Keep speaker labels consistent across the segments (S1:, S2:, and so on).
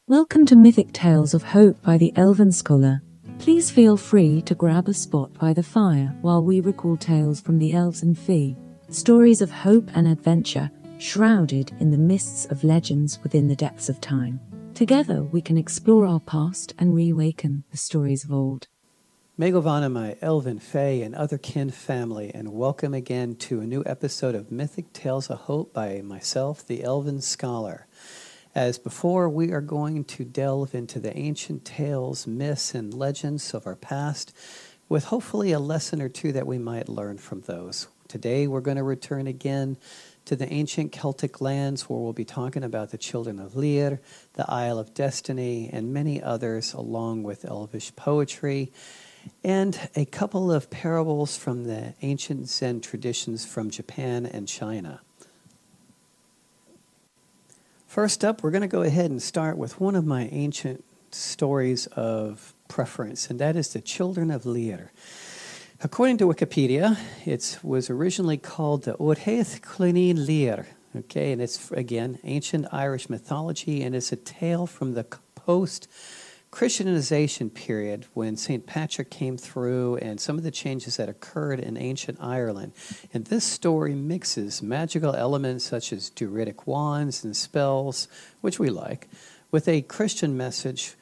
S1: Welcome to Mythic Tales of Hope by the Elven Scholar. Please feel free to grab a spot by the fire while we recall tales from the elves and Fee, stories of hope and adventure shrouded in the mists of legends within the depths of time. Together we can explore our past and reawaken the stories of old.
S2: Megovana, my elven, fae, and other kin family, and welcome again to a new episode of Mythic Tales of Hope by myself, the Elven Scholar. As before, we are going to delve into the ancient tales, myths, and legends of our past, with hopefully a lesson or two that we might learn from those. Today, we're going to return again to the ancient Celtic lands, where we'll be talking about the Children of Lir, the Isle of Destiny, and many others, along with elvish poetry, and a couple of parables from the ancient Zen traditions from Japan and China. First up, we're going to go ahead and start with one of my ancient stories of preference, and that is the Children of Leer. According to Wikipedia, it was originally called the Children of Lir, okay, and it's, again, ancient Irish mythology, and it's a tale from the post-Christianization period when St. Patrick came through and some of the changes that occurred in ancient Ireland. And this story mixes magical elements such as druidic wands and spells, which we like, with a Christian message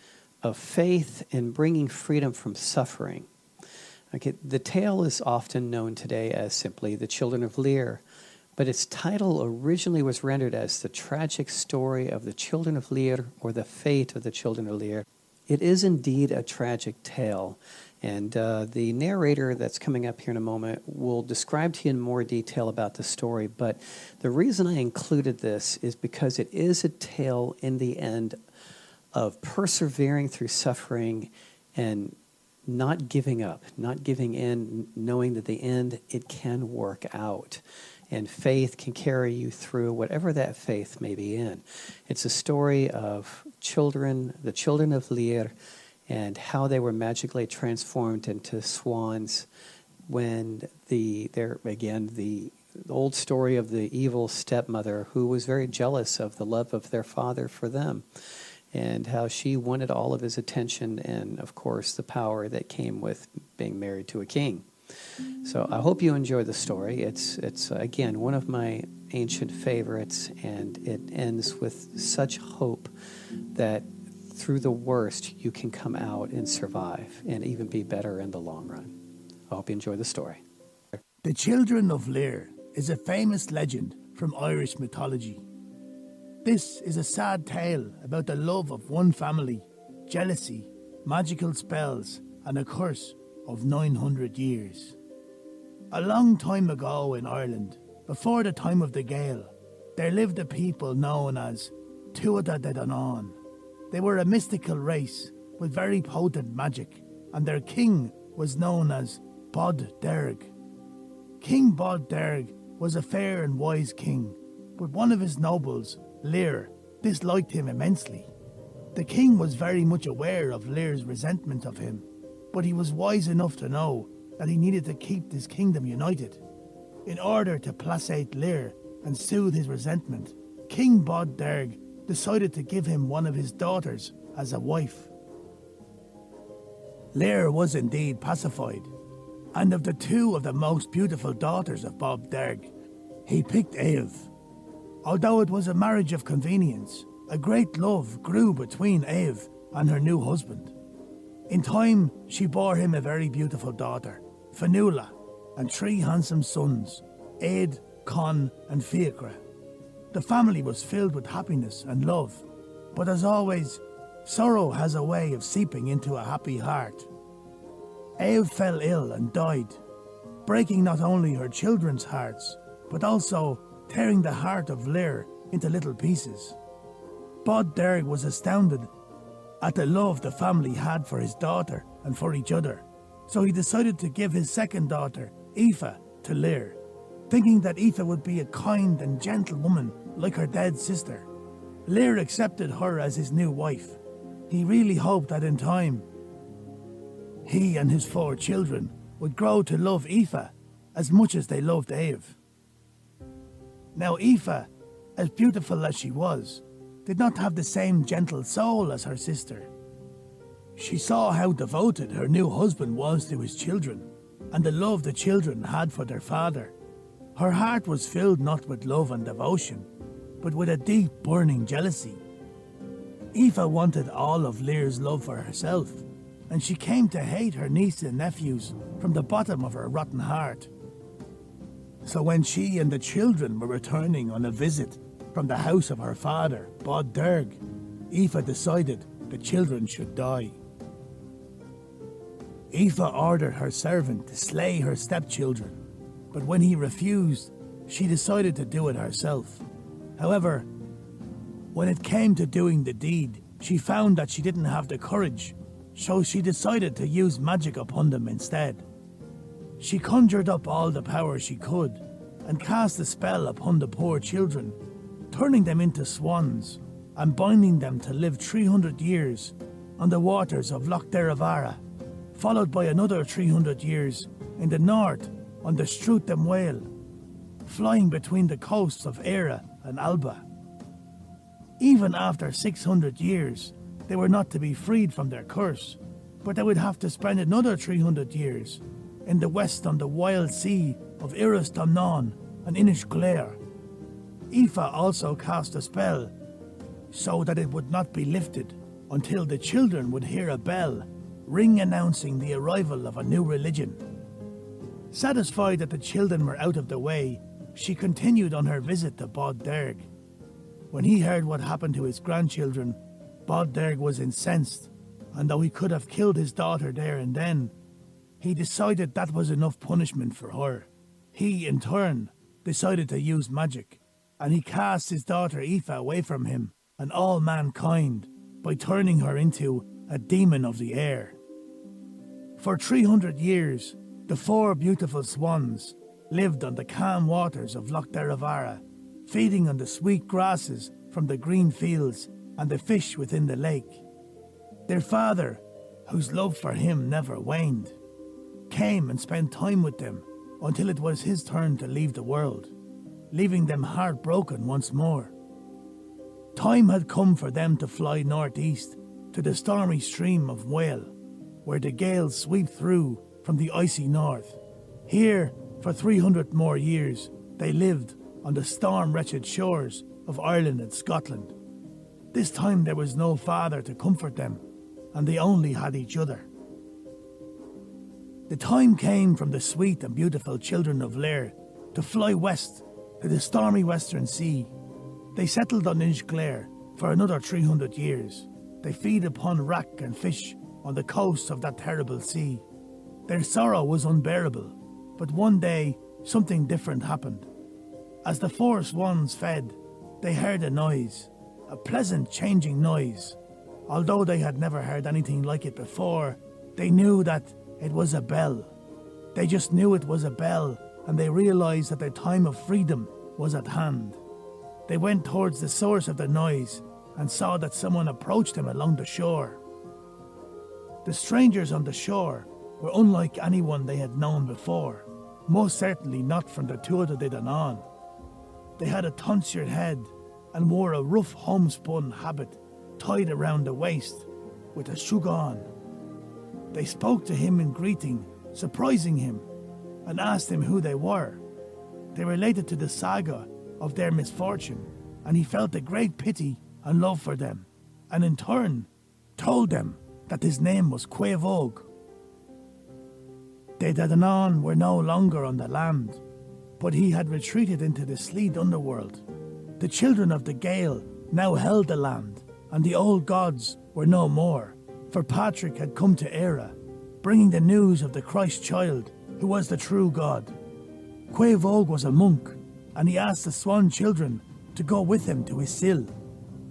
S2: of faith in bringing freedom from suffering. Okay, the tale is often known today as simply The Children of Leer, but its title originally was rendered as The Tragic Story of the Children of Leer, or The Fate of the Children of Leer. It is indeed a tragic tale, and the narrator that's coming up here in a moment will describe to you in more detail about the story, but the reason I included this is because it is a tale in the end of persevering through suffering and not giving up, not giving in, knowing that the end, it can work out. And faith can carry you through whatever that faith may be in. It's a story of the Children of Leer, and how they were magically transformed into swans when the old story of the evil stepmother who was very jealous of the love of their father for them, and how she wanted all of his attention and, of course, the power that came with being married to a king. So I hope you enjoy the story. It's again, one of my ancient favorites, and it ends with such hope that through the worst, you can come out and survive and even be better in the long run. I hope you enjoy the story.
S3: The Children of Lir is a famous legend from Irish mythology. This is a sad tale about the love of one family, jealousy, magical spells, and a curse of 900 years. A long time ago in Ireland, before the time of the Gael, there lived a people known as Tuatha De Danann. They were a mystical race with very potent magic, and their king was known as Bod Derg. King Bod Derg was a fair and wise king, but one of his nobles, Lir, disliked him immensely. The king was very much aware of Lir's resentment of him, but he was wise enough to know that he needed to keep his kingdom united. In order to placate Lir and soothe his resentment, King Bod Derg decided to give him one of his daughters as a wife. Lir was indeed pacified, and of the two of the most beautiful daughters of Bod Derg, he picked Eilv. Although it was a marriage of convenience, a great love grew between Eilv and her new husband. In time, she bore him a very beautiful daughter, Fionnuala, and 3 handsome sons, Aed, Con, and Fiachra. The family was filled with happiness and love, but as always, sorrow has a way of seeping into a happy heart. Eilv fell ill and died, breaking not only her children's hearts, but also tearing the heart of Lir into little pieces. Bod Derg was astounded at the love the family had for his daughter and for each other, so he decided to give his second daughter, Aoife, to Lir, thinking that Aoife would be a kind and gentle woman like her dead sister. Lir accepted her as his new wife. He really hoped that in time, he and his 4 children would grow to love Aoife as much as they loved Eilv. Now Aoife, as beautiful as she was, did not have the same gentle soul as her sister. She saw how devoted her new husband was to his children, and the love the children had for their father. Her heart was filled not with love and devotion, but with a deep, burning jealousy. Aoife wanted all of Lear's love for herself, and she came to hate her nieces and nephews from the bottom of her rotten heart. So when she and the children were returning on a visit from the house of her father, Bod Derg, Aoife decided the children should die. Aoife ordered her servant to slay her stepchildren, but when he refused, she decided to do it herself. However, when it came to doing the deed, she found that she didn't have the courage, so she decided to use magic upon them instead. She conjured up all the power she could and cast a spell upon the poor children, turning them into swans and binding them to live 300 years on the waters of Loch Deravara, followed by another 300 years in the north on the Strut dem Whale, flying between the coasts of Era and Alba. Even after 600 years, they were not to be freed from their curse, but they would have to spend another 300 years in the west on the wild sea of Iris Domnon and Inish Glare. Aoife also cast a spell so that it would not be lifted until the children would hear a bell ring announcing the arrival of a new religion. Satisfied that the children were out of the way, she continued on her visit to Bod Derg. When he heard what happened to his grandchildren, Bod Derg was incensed, and though he could have killed his daughter there and then, he decided that was enough punishment for her. He, in turn, decided to use magic, and he cast his daughter Aoife away from him and all mankind by turning her into a demon of the air. For 300 years, the four beautiful swans lived on the calm waters of Loch Deravara, feeding on the sweet grasses from the green fields and the fish within the lake. Their father, whose love for him never waned, came and spent time with them until it was his turn to leave the world, leaving them heartbroken once more. Time had come for them to fly northeast to the stormy stream of Whale, where the gales sweep through from the icy north. Here, for 300 more years, they lived on the storm-wretched shores of Ireland and Scotland. This time there was no father to comfort them, and they only had each other. The time came from the sweet and beautiful Children of Lir to fly west to the stormy western sea. They settled on Inchglare for another 300 years. They feed upon wrack and fish on the coast of that terrible sea. Their sorrow was unbearable, but one day something different happened. As the four swans fed, they heard a noise, a pleasant changing noise. Although they had never heard anything like it before, they knew that it was a bell. They just knew it was a bell, and they realized that their time of freedom was at hand. They went towards the source of the noise and saw that someone approached them along the shore. The strangers on the shore were unlike anyone they had known before, most certainly not from the Tuatha De Danann. They had a tonsured head and wore a rough homespun habit tied around the waist with a shugan. They spoke to him in greeting, surprising him, and asked him who they were. They related to the saga of their misfortune, and he felt a great pity and love for them, and in turn told them that his name was Quevog. De Danann were no longer on the land, but he had retreated into the sleet underworld. The children of the Gale now held the land, and the old gods were no more, for Patrick had come to Era, bringing the news of the Christ child, who was the true God. Quevog was a monk, and he asked the swan children to go with him to his sill.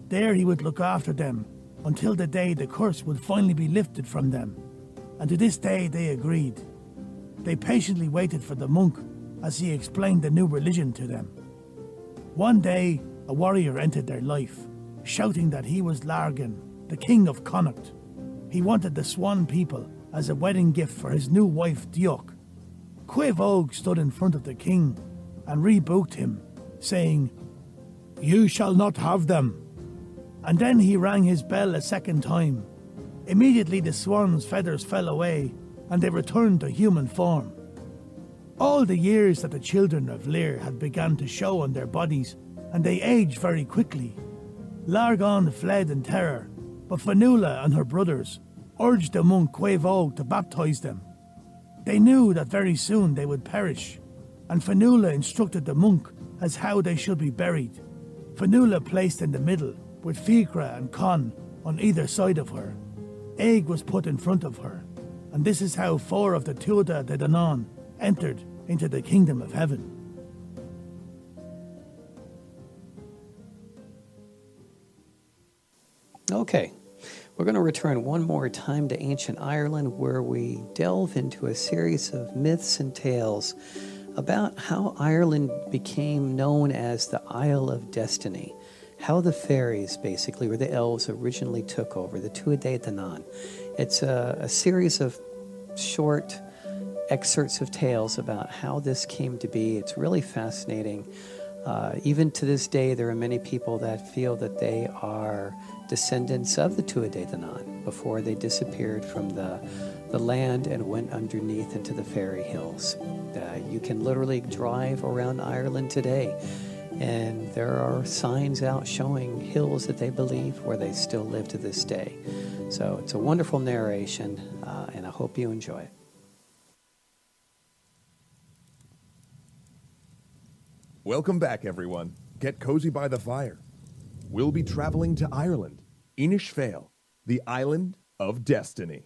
S3: There he would look after them until the day the curse would finally be lifted from them, and to this day they agreed. They patiently waited for the monk as he explained the new religion to them. One day, a warrior entered their life, shouting that he was Largan, the king of Connacht. He wanted the swan people as a wedding gift for his new wife Diok. Quevog stood in front of the king and rebuked him, saying, "You shall not have them." And then he rang his bell a second time. Immediately the swan's feathers fell away, and they returned to human form. All the years that the children of Leer had begun to show on their bodies, and they aged very quickly. Largon fled in terror, but Fanula and her brothers urged the monk Quavo to baptize them. They knew that very soon they would perish, and Fanula instructed the monk as how they should be buried. Fanula placed in the middle, with Fikra and Con on either side of her. Egg was put in front of her, and this is how 4 of the Tuatha De Danann entered into the kingdom of heaven.
S2: Okay, we're going to return one more time to ancient Ireland, where we delve into a series of myths and tales about how Ireland became known as the Isle of Destiny, how the fairies, basically, or the elves, originally took over, the Tuatha De Danann. It's a series of short excerpts of tales about how this came to be. It's really fascinating. Even to this day, there are many people that feel that they are descendants of the Tuatha De Danann before they disappeared from the land and went underneath into the fairy hills. You can literally drive around Ireland today, and there are signs out showing hills that they believe where they still live to this day. So it's a wonderful narration, and I hope you enjoy it.
S4: Welcome back, everyone. Get cozy by the fire. We'll be traveling to Ireland, Inishfail, the Island of Destiny.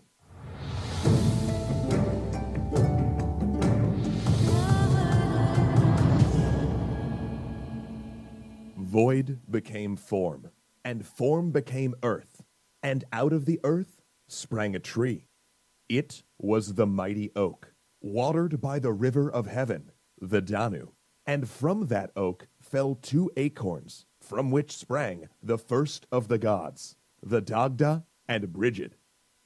S4: Void became form, and form became earth, and out of the earth sprang a tree. It was the mighty oak, watered by the river of heaven, the Danu. And from that oak fell 2 acorns, from which sprang the first of the gods, the Dagda and Brigid.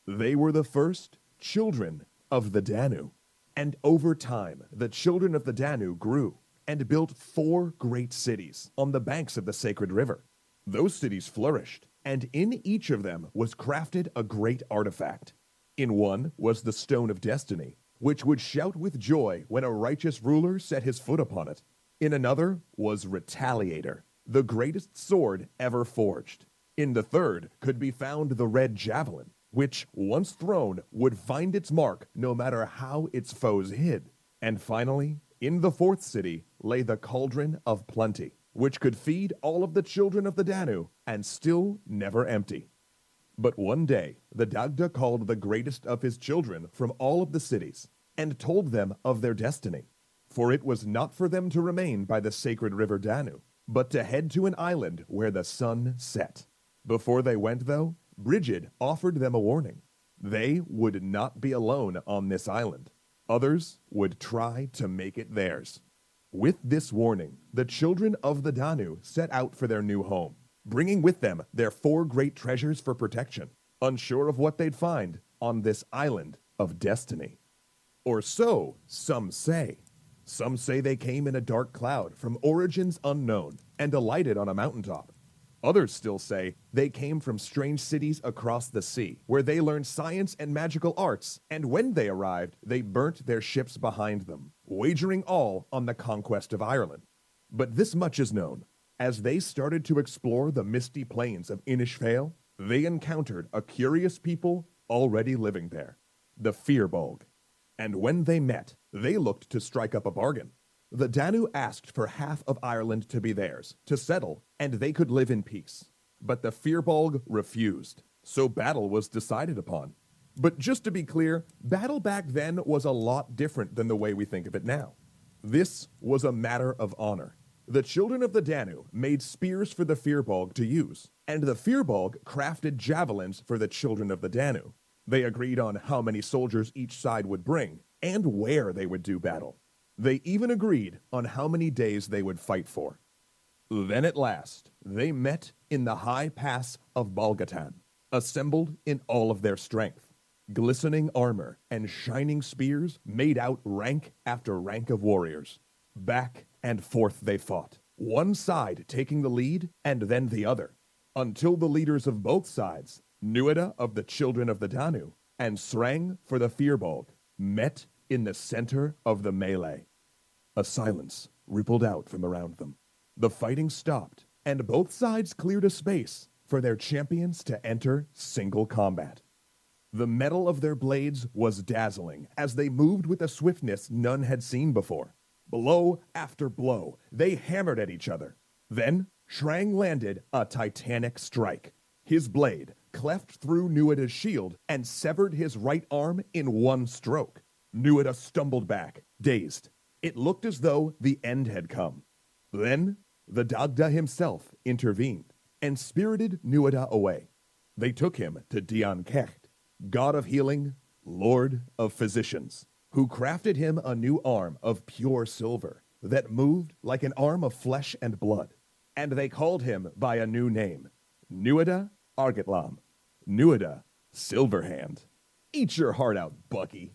S4: They were the first children of the Danu. And over time, the children of the Danu grew and built 4 great cities on the banks of the sacred river. Those cities flourished, and in each of them was crafted a great artifact. In one was the Stone of Destiny, which would shout with joy when a righteous ruler set his foot upon it. In another was Retaliator, the greatest sword ever forged. In the third could be found the Red Javelin, which, once thrown, would find its mark no matter how its foes hid. And finally, in the 4th city lay the Cauldron of Plenty, which could feed all of the children of the Danu and still never empty. But one day, the Dagda called the greatest of his children from all of the cities and told them of their destiny. For it was not for them to remain by the sacred river Danu, but to head to an island where the sun set. Before they went, though, Brigid offered them a warning. They would not be alone on this island. Others would try to make it theirs. With this warning, the children of the Danu set out for their new home, bringing with them their 4 great treasures for protection, unsure of what they'd find on this island of destiny. Or so some say. Some say they came in a dark cloud from origins unknown and alighted on a mountaintop. Others still say they came from strange cities across the sea, where they learned science and magical arts, and when they arrived, they burnt their ships behind them, wagering all on the conquest of Ireland. But this much is known. As they started to explore the misty plains of Inishfail, they encountered a curious people already living there, the Firbolg. And when they met, they looked to strike up a bargain. The Danu asked for half of Ireland to be theirs, to settle, and they could live in peace. But the Firbolg refused, so battle was decided upon. But just to be clear, battle back then was a lot different than the way we think of it now. This was a matter of honor. The children of the Danu made spears for the Firbolg to use, and the Firbolg crafted javelins for the children of the Danu. They agreed on how many soldiers each side would bring, and where they would do battle. They even agreed on how many days they would fight for. Then at last, they met in the high pass of Balgatan, assembled in all of their strength. Glistening armor and shining spears made out rank after rank of warriors. Back and forth they fought, one side taking the lead and then the other. until the leaders of both sides, Nuida of the Children of the Danu and Srang for the Firbolg, met in the center of the melee. A silence rippled out from around them. The fighting stopped, and both sides cleared a space for their champions to enter single combat. The metal of their blades was dazzling as they moved with a swiftness none had seen before. Blow after blow, they hammered at each other. Then, Shrang landed a titanic strike. His blade cleft through Nuida's shield and severed his right arm in one stroke. Nuida stumbled back, dazed. It looked as though the end had come. Then, the Dagda himself intervened and spirited Nuida away. They took him to Dian Kecht, god of healing, lord of physicians, who crafted him a new arm of pure silver that moved like an arm of flesh and blood. And they called him by a new name, Nuida Argitlam, Nuida Silverhand. Eat your heart out, Bucky.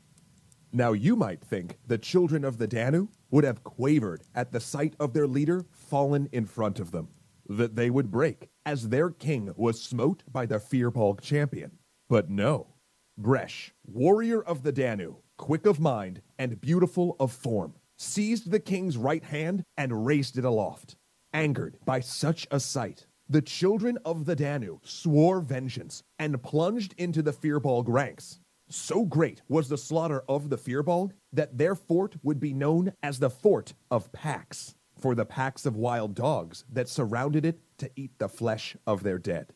S4: Now you might think the children of the Danu would have quavered at the sight of their leader fallen in front of them, that they would break as their king was smote by the Firbolg champion. But no. Bresh, warrior of the Danu, quick of mind and beautiful of form, seized the king's right hand and raised it aloft. Angered by such a sight, the children of the Danu swore vengeance and plunged into the Firbolg ranks. So great was the slaughter of the Firbolg that their fort would be known as the Fort of Packs, for the packs of wild dogs that surrounded it to eat the flesh of their dead.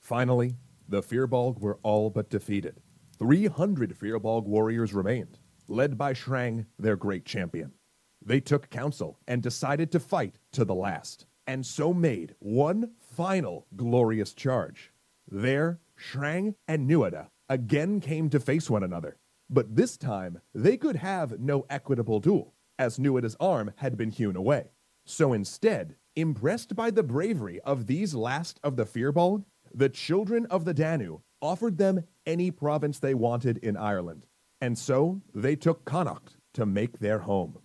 S4: Finally, the Firbolg were all but defeated. 300 Firbolg warriors remained, led by Shrang, their great champion. They took counsel and decided to fight to the last, and so made one final glorious charge. There, Shrang and Nuida again came to face one another, but this time they could have no equitable duel, as Nuida's arm had been hewn away. So instead, impressed by the bravery of these last of the Firbolg, the children of the Danu offered them any province they wanted in Ireland, and so they took Connacht to make their home.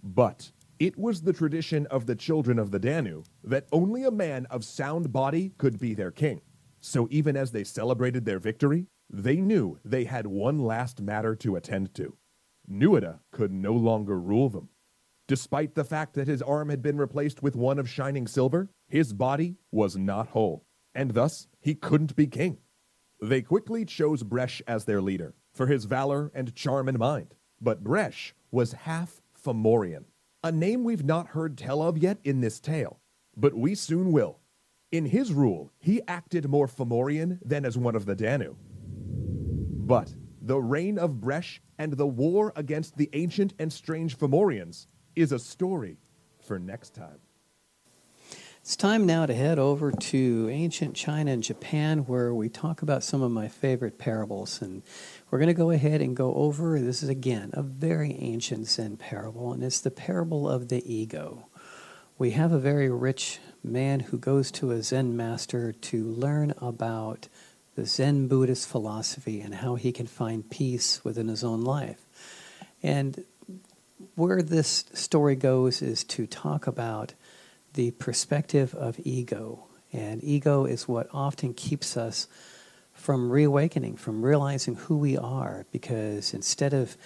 S4: But it was the tradition of the children of the Danu that only a man of sound body could be their king. So even as they celebrated their victory, they knew they had one last matter to attend to. Nuida could no longer rule them. Despite the fact that his arm had been replaced with one of shining silver, his body was not whole, and thus he couldn't be king. They quickly chose Bresh as their leader, for his valor and charm in mind. But Bresh was half Fomorian, a name we've not heard tell of yet in this tale, but we soon will. In his rule, he acted more Fomorian than as one of the Danu. But the reign of Bresh and the war against the ancient and strange Fomorians is a story for next time.
S2: It's time now to head over to ancient China and Japan, where we talk about some of my favorite parables. And we're going to go ahead and go over, this is again a very ancient Zen parable, and it's the parable of the ego. We have a very rich man who goes to a Zen master to learn about the Zen Buddhist philosophy and how he can find peace within his own life. And where this story goes is to talk about the perspective of ego. And ego is what often keeps us from reawakening, from realizing who we are, because instead of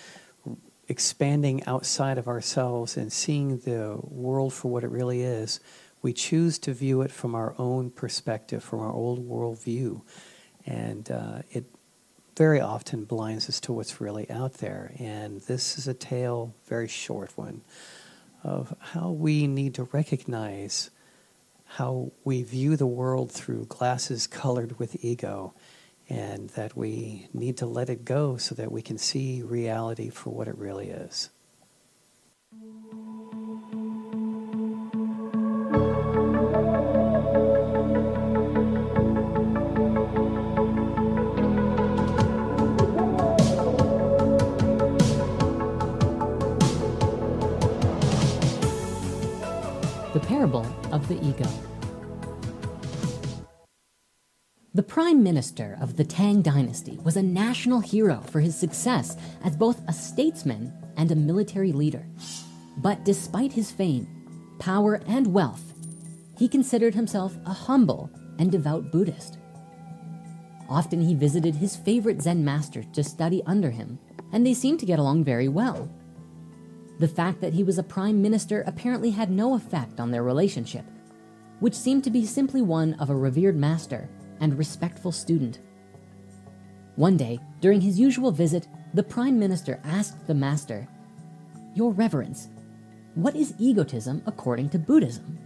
S2: expanding outside of ourselves and seeing the world for what it really is, we choose to view it from our own perspective, from our old worldview. And it very often blinds us to what's really out there. And this is a tale, very short one, of how we need to recognize how we view the world through glasses colored with ego, and that we need to let it go so that we can see reality for what it really is.
S5: The Parable of the Ego. The Prime Minister of the Tang Dynasty was a national hero for his success as both a statesman and a military leader. But despite his fame, power, and wealth, he considered himself a humble and devout Buddhist. Often he visited his favorite Zen master to study under him, and they seemed to get along very well. The fact that he was a prime minister apparently had no effect on their relationship, which seemed to be simply one of a revered master and respectful student. One day, during his usual visit, the prime minister asked the master, "Your Reverence, what is egotism according to Buddhism?"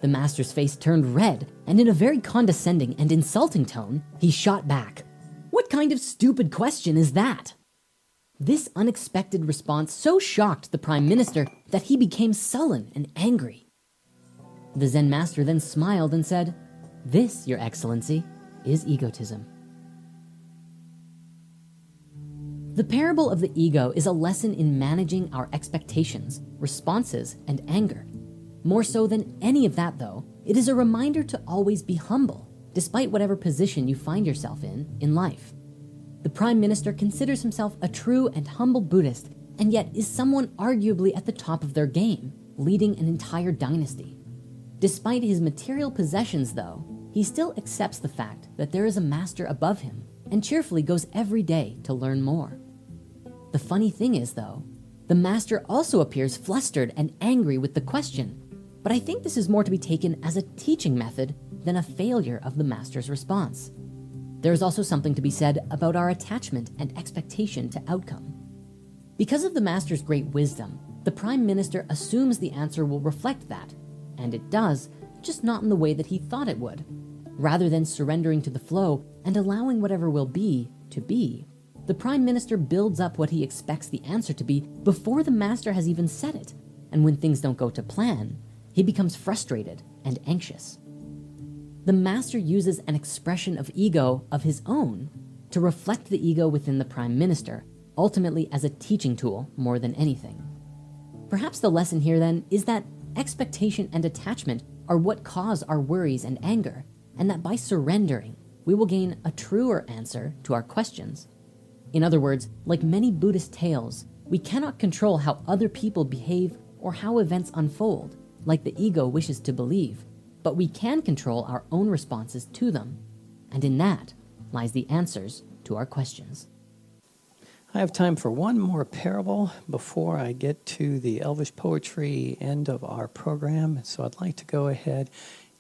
S5: The master's face turned red, and in a very condescending and insulting tone, he shot back, "What kind of stupid question is that?" This unexpected response so shocked the prime minister that he became sullen and angry. The Zen master then smiled and said, "This, Your Excellency, is egotism." The parable of the ego is a lesson in managing our expectations, responses, and anger. More so than any of that, though, it is a reminder to always be humble, despite whatever position you find yourself in life. The Prime Minister considers himself a true and humble Buddhist, and yet is someone arguably at the top of their game, leading an entire dynasty. Despite his material possessions, though, he still accepts the fact that there is a master above him, and cheerfully goes every day to learn more. The funny thing is, though, the master also appears flustered and angry with the question, but I think this is more to be taken as a teaching method than a failure of the master's response. There is also something to be said about our attachment and expectation to outcome. Because of the master's great wisdom, the Prime Minister assumes the answer will reflect that, and it does, just not in the way that he thought it would. Rather than surrendering to the flow and allowing whatever will be to be, the Prime Minister builds up what he expects the answer to be before the master has even said it, and when things don't go to plan, he becomes frustrated and anxious. The master uses an expression of ego of his own to reflect the ego within the Prime Minister, ultimately as a teaching tool more than anything. Perhaps the lesson here then is that expectation and attachment are what cause our worries and anger, and that by surrendering, we will gain a truer answer to our questions. In other words, like many Buddhist tales, we cannot control how other people behave or how events unfold, like the ego wishes to believe, but we can control our own responses to them. And in that lies the answers to our questions.
S2: I have time for one more parable before I get to the Elvish poetry end of our program. So I'd like to go ahead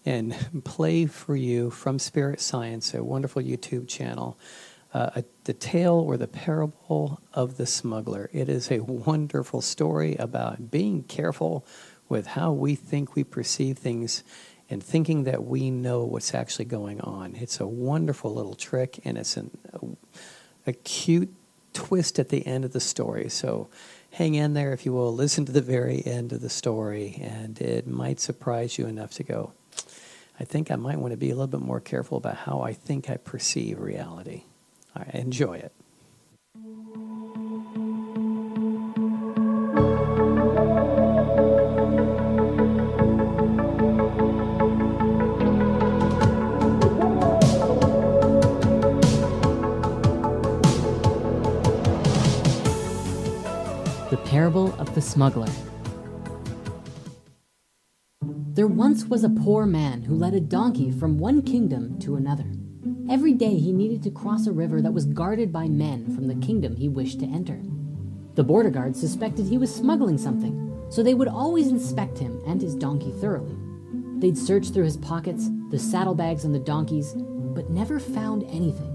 S2: and play for you from Spirit Science, a wonderful YouTube channel, the tale or the parable of the smuggler. It is a wonderful story about being careful with how we think we perceive things and thinking that we know what's actually going on. It's a wonderful little trick, and it's a cute twist at the end of the story. So hang in there, if you will. Listen to the very end of the story, and it might surprise you enough to go, I think I might want to be a little bit more careful about how I think I perceive reality. All right, enjoy it.
S5: The Parable of the Smuggler. There once was a poor man who led a donkey from one kingdom to another. Every day he needed to cross a river that was guarded by men from the kingdom he wished to enter. The border guards suspected he was smuggling something, so they would always inspect him and his donkey thoroughly. They'd search through his pockets, the saddlebags and the donkeys, but never found anything.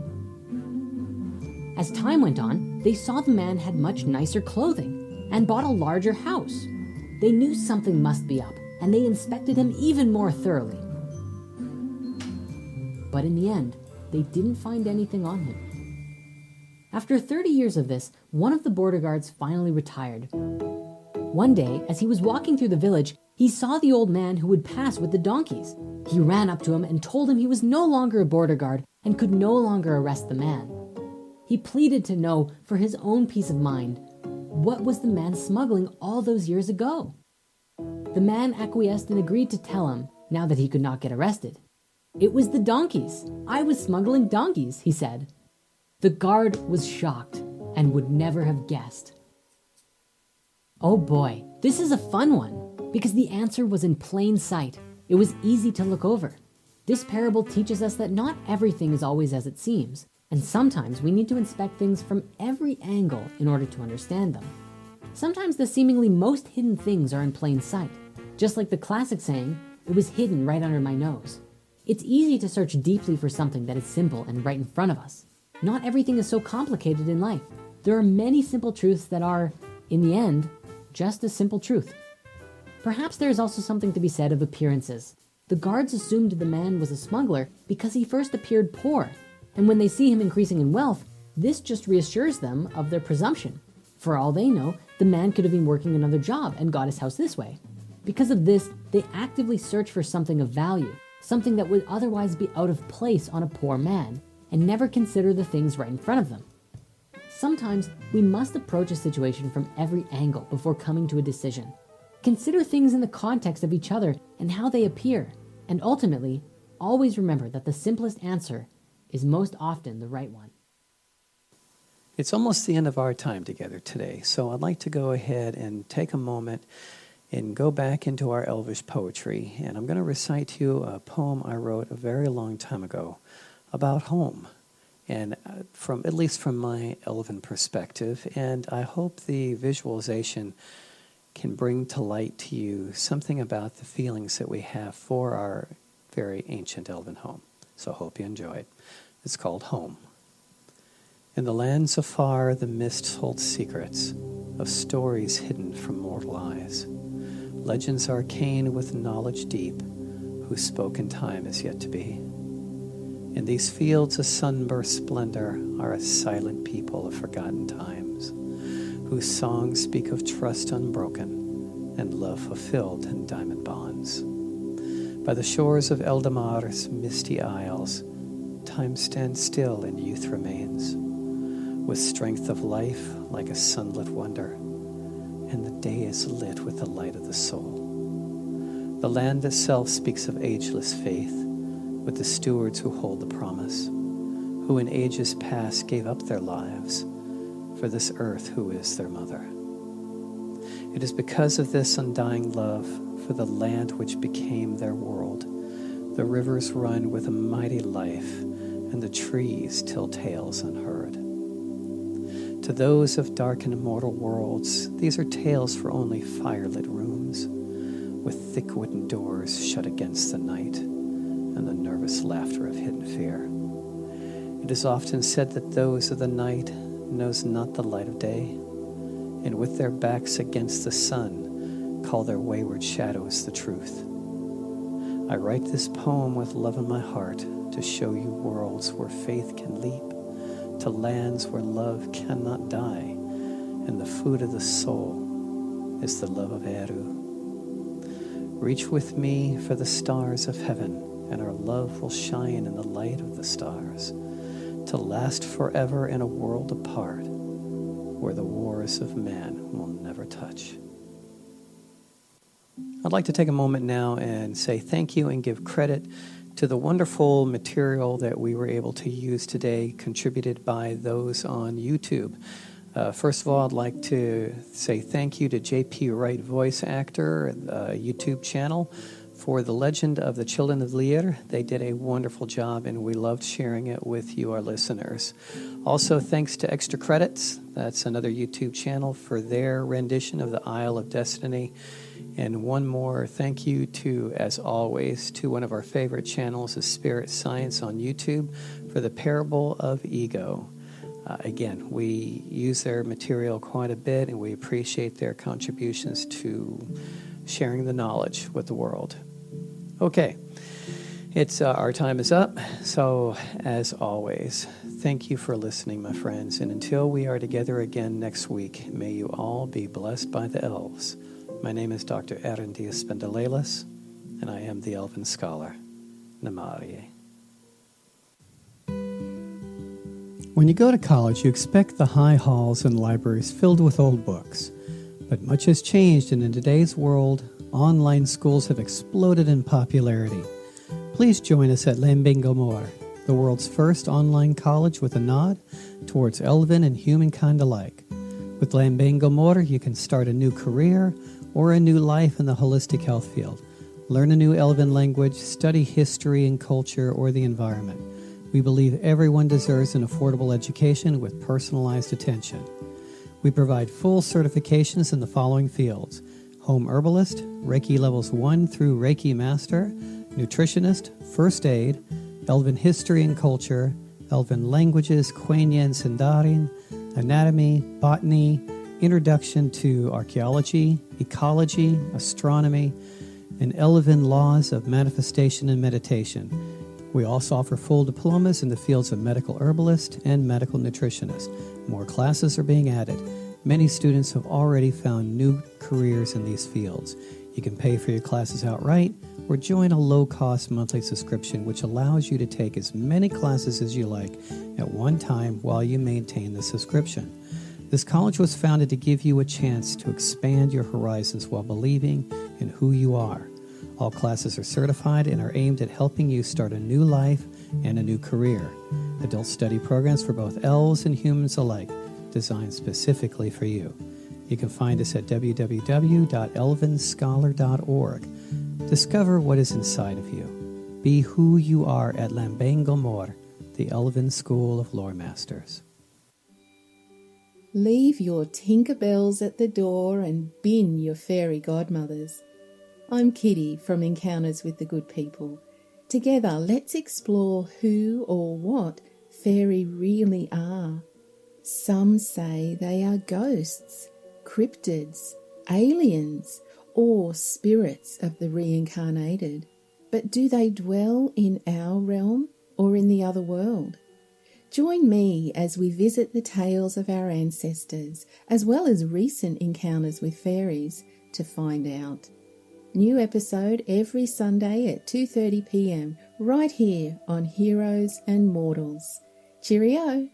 S5: As time went on, they saw the man had much nicer clothing and bought a larger house. They knew something must be up, and they inspected him even more thoroughly. But in the end, they didn't find anything on him. After 30 years of this, one of the border guards finally retired. One day, as he was walking through the village, he saw the old man who would pass with the donkeys. He ran up to him and told him he was no longer a border guard and could no longer arrest the man. He pleaded to know, for his own peace of mind, what was the man smuggling all those years ago? The man acquiesced and agreed to tell him, now that he could not get arrested. It was the donkeys. I was smuggling donkeys, he said. The guard was shocked and would never have guessed. Oh boy, this is a fun one, because the answer was in plain sight. It was easy to look over. This parable teaches us that not everything is always as it seems, and sometimes we need to inspect things from every angle in order to understand them. Sometimes the seemingly most hidden things are in plain sight, just like the classic saying, "It was hidden right under my nose." It's easy to search deeply for something that is simple and right in front of us. Not everything is so complicated in life. There are many simple truths that are, in the end, just a simple truth. Perhaps there is also something to be said of appearances. The guards assumed the man was a smuggler because he first appeared poor, and when they see him increasing in wealth, this just reassures them of their presumption. For all they know, the man could have been working another job and got his house this way. Because of this, they actively search for something of value, something that would otherwise be out of place on a poor man, and never consider the things right in front of them. Sometimes we must approach a situation from every angle before coming to a decision. Consider things in the context of each other and how they appear, and ultimately, always remember that the simplest answer is most often the right one.
S2: It's almost the end of our time together today, so I'd like to go ahead and take a moment and go back into our elvish poetry, and I'm going to recite to you a poem I wrote a very long time ago about home, and at least from my elven perspective, and I hope the visualization can bring to light to you something about the feelings that we have for our very ancient elven home. So I hope you enjoy it. It's called Home. In the lands afar, the mist holds secrets of stories hidden from mortal eyes, legends arcane with knowledge deep, whose spoken time is yet to be. In these fields of sunburst splendor are a silent people of forgotten times, whose songs speak of trust unbroken and love fulfilled in diamond bonds. By the shores of Eldamar's misty isles, time stands still and youth remains, with strength of life like a sunlit wonder, and the day is lit with the light of the soul. The land itself speaks of ageless faith, with the stewards who hold the promise, who in ages past gave up their lives for this earth who is their mother. It is because of this undying love for the land which became their world, the rivers run with a mighty life, and the trees tell tales unheard. To those of dark and immortal worlds, these are tales for only firelit rooms, with thick wooden doors shut against the night, and the nervous laughter of hidden fear. It is often said that those of the night knows not the light of day, and with their backs against the sun, call their wayward shadows the truth. I write this poem with love in my heart to show you worlds where faith can leap, to lands where love cannot die, and the food of the soul is the love of Eru. Reach with me for the stars of heaven, and our love will shine in the light of the stars, to last forever in a world apart, where the wars of man will never touch. I'd like to take a moment now and say thank you and give credit to the wonderful material that we were able to use today, contributed by those on YouTube. First of all, I'd like to say thank you to J.P. Wright Voice Actor, YouTube channel, for The Legend of the Children of Lir. They did a wonderful job, and we loved sharing it with you, our listeners. Also, thanks to Extra Credits. That's another YouTube channel for their rendition of the Isle of Destiny. And one more thank you to, as always, to one of our favorite channels, the Spirit Science on YouTube, for the Parable of Ego. Again, we use their material quite a bit, and we appreciate their contributions to sharing the knowledge with the world. Okay, it's our time is up. So, as always, thank you for listening, my friends. And until we are together again next week, may you all be blessed by the elves. My name is Dr. Erendias Spendalelis, and I am the Elven Scholar. Namarie. When you go to college, you expect the high halls and libraries filled with old books. But much has changed, and in today's world, online schools have exploded in popularity. Please join us at Lambengomor, the world's first online college with a nod towards elven and humankind alike. With Lambengomor, you can start a new career or a new life in the holistic health field. Learn a new Elven language, study history and culture or the environment. We believe everyone deserves an affordable education with personalized attention. We provide full certifications in the following fields: home herbalist, Reiki levels 1 through Reiki master, nutritionist, first aid, Elven history and culture, Elven languages, Quenya and Sindarin, anatomy, botany, introduction to archaeology, ecology, astronomy, and Elven laws of manifestation and meditation. We also offer full diplomas in the fields of medical herbalist and medical nutritionist. More classes are being added. Many students have already found new careers in these fields. You can pay for your classes outright or join a low-cost monthly subscription which allows you to take as many classes as you like at one time while you maintain the subscription. This college was founded to give you a chance to expand your horizons while believing in who you are. All classes are certified and are aimed at helping you start a new life and a new career. Adult study programs for both elves and humans alike, designed specifically for you. You can find us at www.elvenscholar.org. Discover what is inside of you. Be who you are at Lambengomor, the Elven School of Lore Masters.
S6: Leave your Tinkerbells at the door and bin your fairy godmothers. I'm Kitty from Encounters with the Good People. Together, let's explore who or what fairy really are. Some say they are ghosts, cryptids, aliens, or spirits of the reincarnated. But do they dwell in our realm or in the other world? Join me as we visit the tales of our ancestors, as well as recent encounters with fairies, to find out. New episode every Sunday at 2:30 p.m, right here on Heroes and Mortals. Cheerio!